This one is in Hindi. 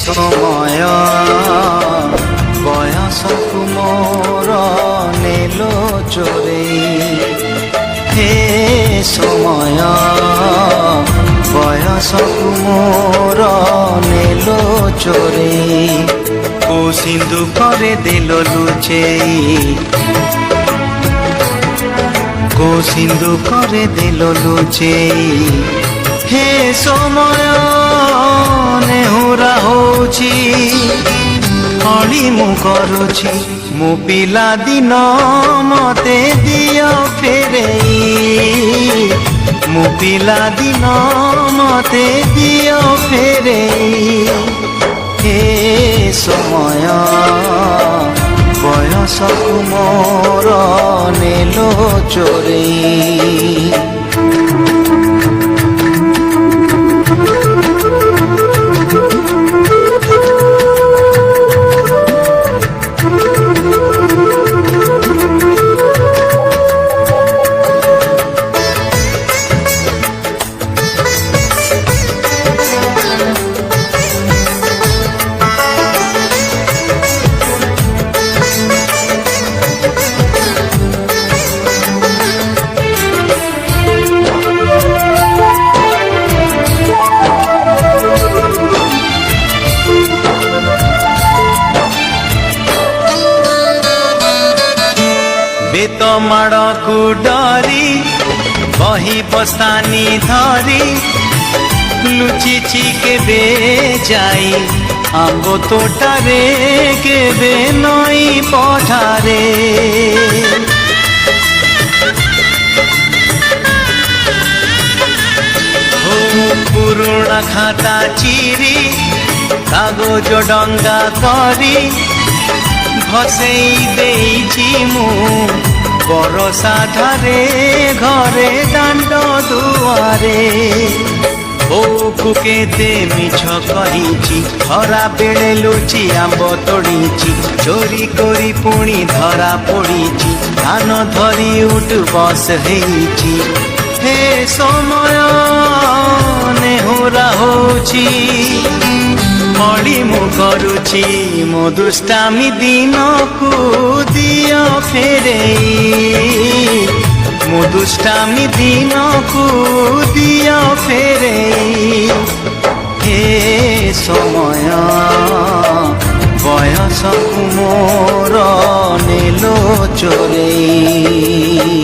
समय बयसकु मोर नेलो चोरेई हे समय बयसकु मोर नेलो चोरेई को सिंधु करे देलो लुचेई को सिंधु करे देलो लुचेई हे समय नेहुरा होची हली मु करुची मु पिला दिन मते दियो फेरेई मु पिला दिन मते दियो फेरेई हे समय बयसकु मोर नेलो चोरेई बेत माड़कू डरी बही बस्तानी धरी लुचिची केबे जाई आंबो तोटारे केबे नई पठारे पुरुणा खाता चिरी कागज डंगा करी भसेई देइछि मु बरसा धारे घरे दांड दुआरे बोकु केते मिछ कहिछि खरा बेले लुचि आंब तोड़िछि चोरी करी पुणी धरा पड़िछि धान धरी उठ बस हेइछि हे समय नेहुरा होछि हली मु करुछि मो दुष्टामी दिन को दियो फेरेई मो दुष्टामी दिन को दियो फेरेई हे समय बयसकु मोर नेलो चोरेई।